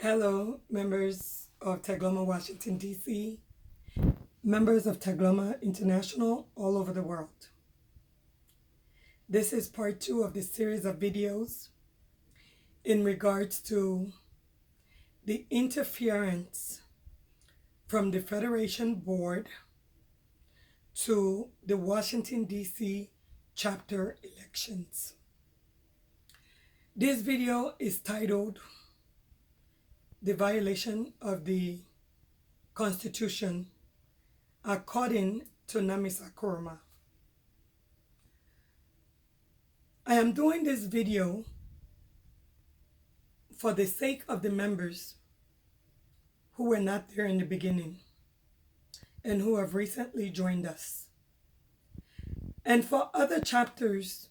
Hello, members of Tegloma, Washington, D.C., members of Tegloma International all over the world. This is part 2 of this series of videos in regards to the interference from the Federation Board to the Washington, D.C. chapter elections. This video is titled "The Violation of the Constitution According to Namisa." I am doing this video for the sake of the members who were not there in the beginning and who have recently joined us, and for other chapters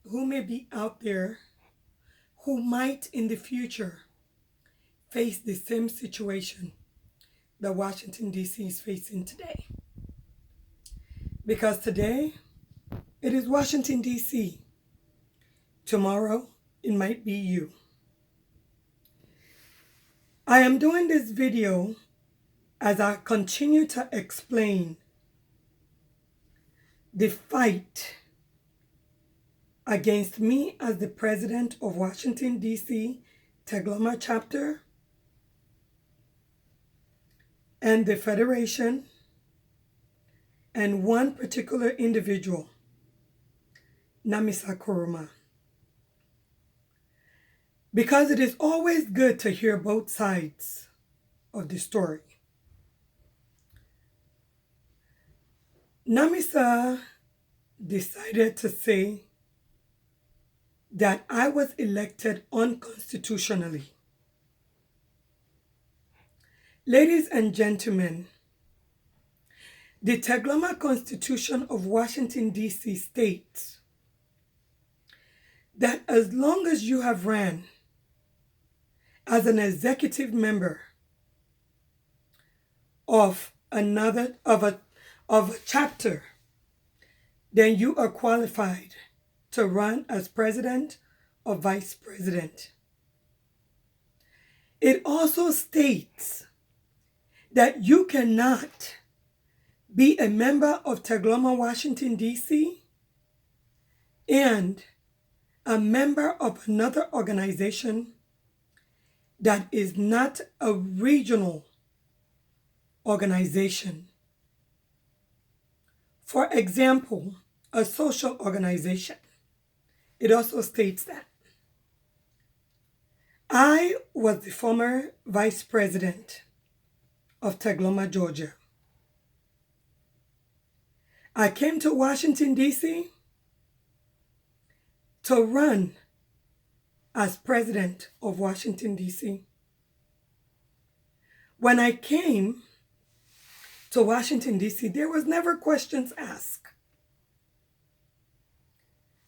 who may be out there who might in the future face the same situation that Washington, D.C. is facing today. Because today, it is Washington, D.C. Tomorrow, it might be you. I am doing this video as I continue to explain the fight against me as the president of Washington, D.C. Tegloma chapter and the Federation and one particular individual, Namisa. Because it is always good to hear both sides of the story. Namisa decided to say that I was elected unconstitutionally. Ladies and gentlemen, the Tegloma Constitution of Washington, D.C. states that as long as you have ran as an executive member of a chapter, then you are qualified to run as president or vice president. It also states that you cannot be a member of Tegloma, Washington, D.C. and a member of another organization that is not a regional organization. For example, a social organization. It also states that. I was the former vice president of Tegloma, Georgia. I came to Washington, D.C. to run as president of Washington, D.C. When I came to Washington, D.C., there was never questions asked.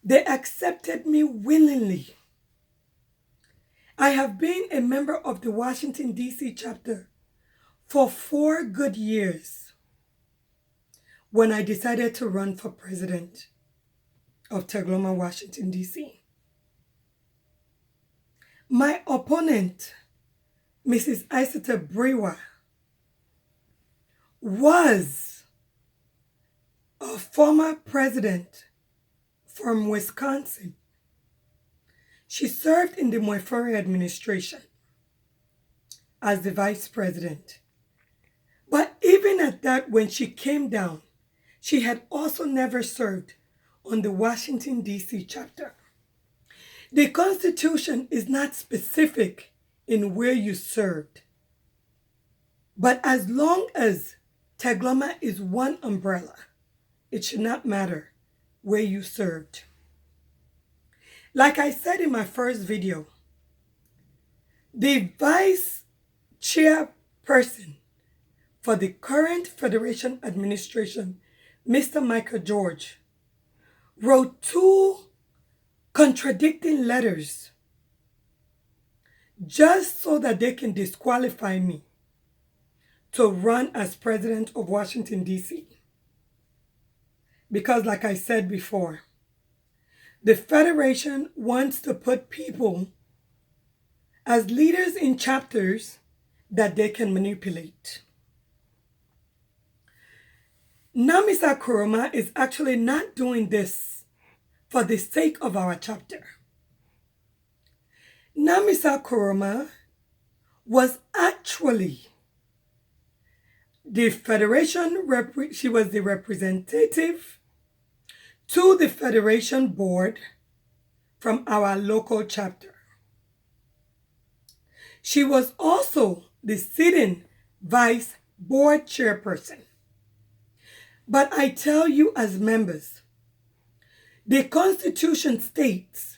They accepted me willingly. I have been a member of the Washington, D.C. chapter for 4 good years when I decided to run for president of Tegloma, Washington, D.C. My opponent, Mrs. Isata Brewer, was a former president from Wisconsin. She served in the Moeferi administration as the vice president. But even at that, when she came down, she had also never served on the Washington, D.C. chapter. The Constitution is not specific in where you served. But as long as Tegloma is one umbrella, it should not matter where you served. Like I said in my first video, the vice chairperson for the current Federation administration, Mr. Michael George, wrote 2 contradicting letters just so that they can disqualify me to run as president of Washington, D.C. Because like I said before, the Federation wants to put people as leaders in chapters that they can manipulate. Namisa Kuroma is actually not doing this for the sake of our chapter. Namisa Kuroma was actually the Federation, she was the representative to the Federation board from our local chapter. She was also the sitting vice board chairperson. But I tell you as members, the Constitution states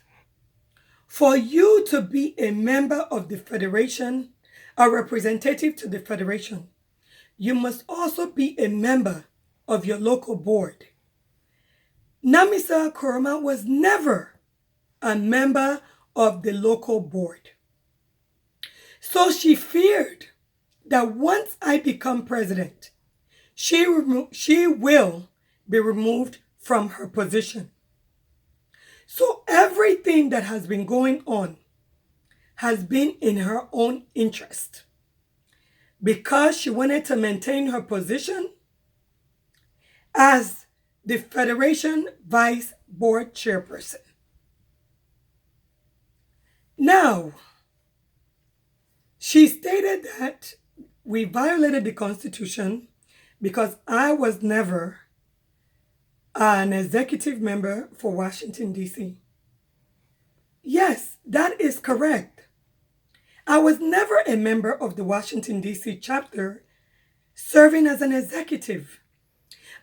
for you to be a member of the Federation, a representative to the Federation, you must also be a member of your local board. Namisa Kuroma was never a member of the local board. So she feared that once I become president, she will be removed from her position. So everything that has been going on has been in her own interest, because she wanted to maintain her position as the Federation Vice Board Chairperson. Now, she stated that we violated the Constitution because I was never an executive member for Washington, D.C. Yes, that is correct. I was never a member of the Washington, D.C. chapter serving as an executive,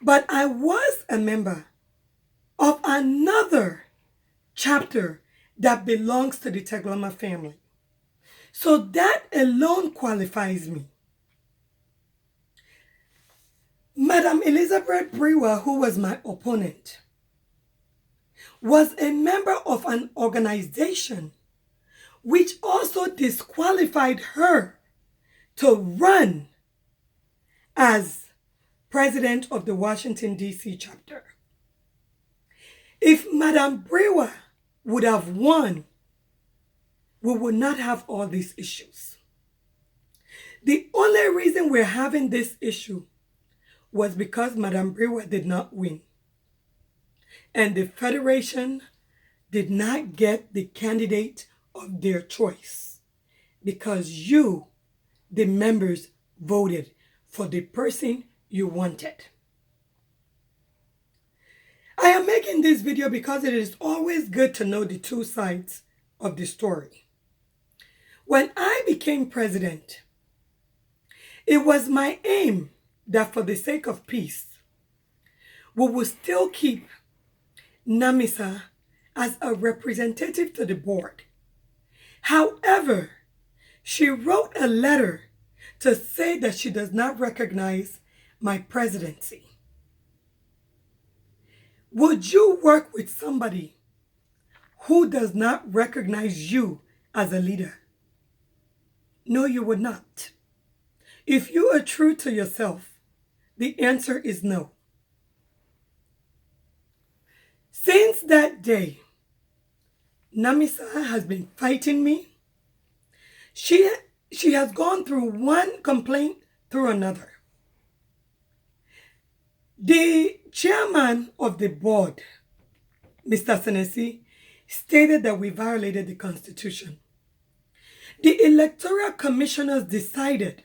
but I was a member of another chapter that belongs to the Tegloma family. So that alone qualifies me. Madam Elizabeth Brewer, who was my opponent, was a member of an organization which also disqualified her to run as president of the Washington, D.C. chapter. If Madam Brewer would have won, we would not have all these issues. The only reason we're having this issue was because Madame Brewer did not win. And the Federation did not get the candidate of their choice, because you, the members, voted for the person you wanted. I am making this video because it is always good to know the two sides of the story. When I became president, it was my aim that for the sake of peace, we will still keep Namisa as a representative to the board. However, she wrote a letter to say that she does not recognize my presidency. Would you work with somebody who does not recognize you as a leader? No, you would not. If you are true to yourself, the answer is no. Since that day, Namisa has been fighting me. She has gone through one complaint through another. The chairman of the board, Mr. Senesi, stated that we violated the Constitution. The electoral commissioners decided,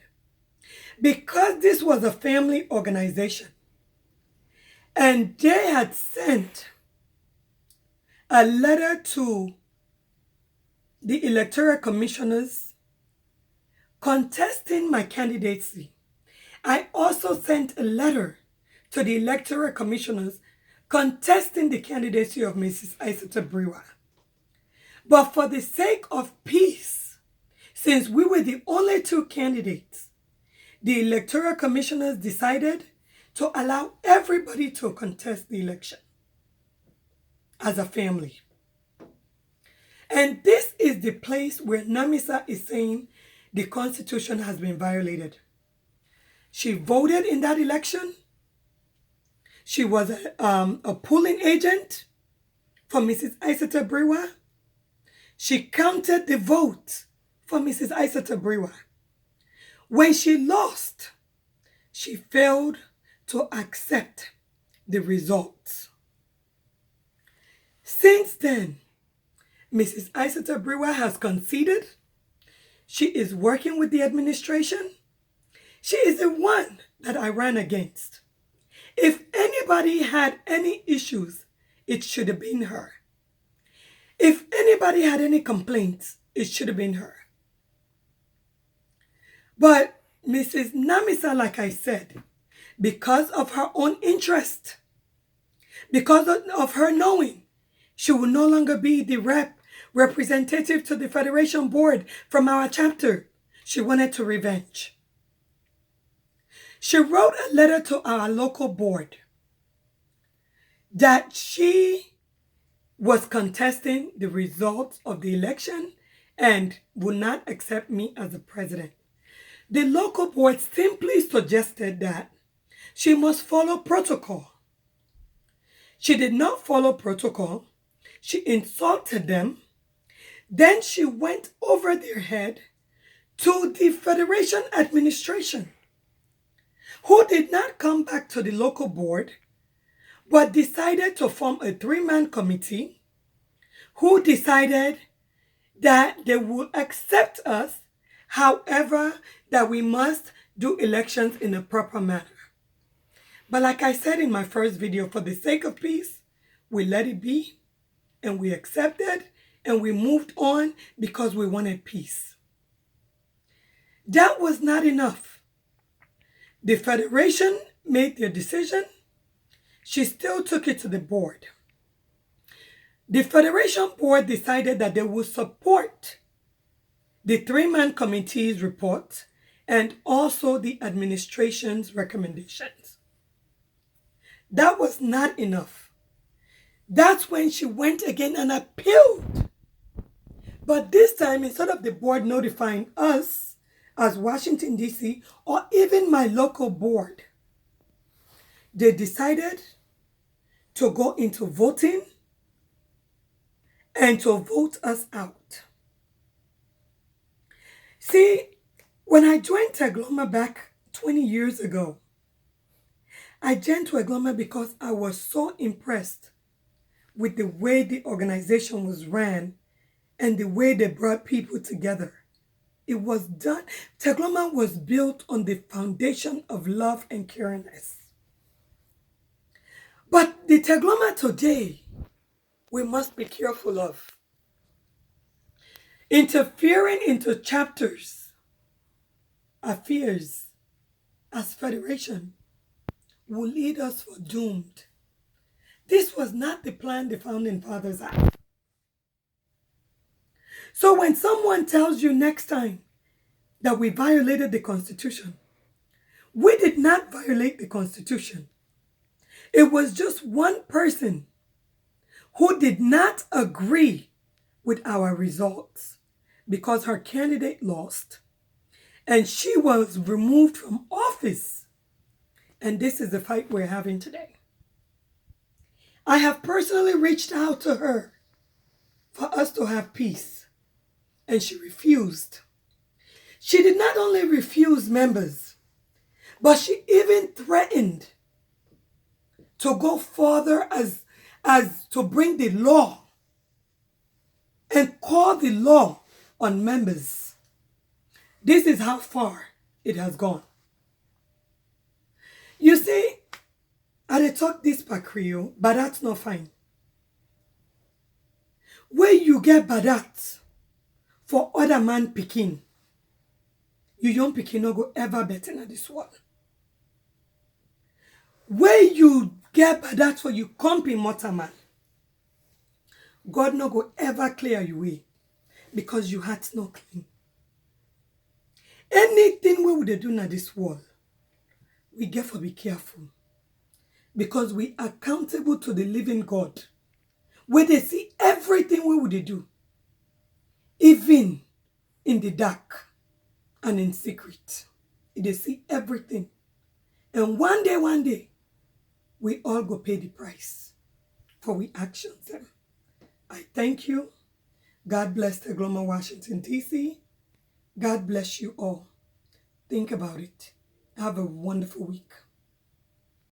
because this was a family organization, and they had sent a letter to the electoral commissioners contesting my candidacy. I also sent a letter to the electoral commissioners contesting the candidacy of Mrs. Isata Brewer. But for the sake of peace, since we were the only two candidates, the electoral commissioners decided to allow everybody to contest the election as a family. And this is the place where Namisa is saying the Constitution has been violated. She voted in that election. She was a polling agent for Mrs. Isata Brewer. She counted the votes for Mrs. Isata Brewer. When she lost, she failed to accept the results. Since then, Mrs. Isata Brewer has conceded. She is working with the administration. She is the one that I ran against. If anybody had any issues, it should have been her. If anybody had any complaints, it should have been her. But Mrs. Namisa, like I said, because of her own interest, because of her knowing she will no longer be the representative to the Federation Board from our chapter, she wanted to revenge. She wrote a letter to our local board that she was contesting the results of the election and would not accept me as the president. The local board simply suggested that she must follow protocol. She did not follow protocol. She insulted them. Then she went over their head to the Federation administration, who did not come back to the local board, but decided to form a 3-man committee who decided that they would accept us, however, that we must do elections in a proper manner. But like I said in my first video, for the sake of peace, we let it be, and we accepted, and we moved on because we wanted peace. That was not enough. The Federation made their decision. She still took it to the board. The Federation Board decided that they would support the 3-man committee's report and also the administration's recommendations. That was not enough. That's when she went again and appealed. But this time, instead of the board notifying us as Washington, D.C., or even my local board, they decided to go into voting and to vote us out. See, when I joined Tegloma back 20 years ago, I joined Tegloma because I was so impressed with the way the organization was ran and the way they brought people together. It was done. Tegloma was built on the foundation of love and caringness. But the Tegloma today, we must be careful of. Interfering into chapters, affairs, as federation, will lead us for doomed. This was not the plan the founding fathers had. So when someone tells you next time that we violated the Constitution, we did not violate the Constitution. It was just one person who did not agree with our results because her candidate lost and she was removed from office. And this is the fight we're having today. I have personally reached out to her for us to have peace, and she refused. She did not only refuse members, but she even threatened to go further as to bring the law and call the law on members. This is how far it has gone. You see, I talk this by Creole, but that's not fine. Where you get badat for other man picking, you young picking no go ever better than this one. Where you get badat for you comping mortar man, God no go ever clear you way because you heart no clean. Anything we would do in this world, we get for be careful. Because we are accountable to the living God. Where they see everything we would do. Even in the dark and in secret. They see everything. And one day, we all go pay the price for we actions them. I thank you. God bless Tegloma, Washington, D.C. God bless you all. Think about it. Have a wonderful week.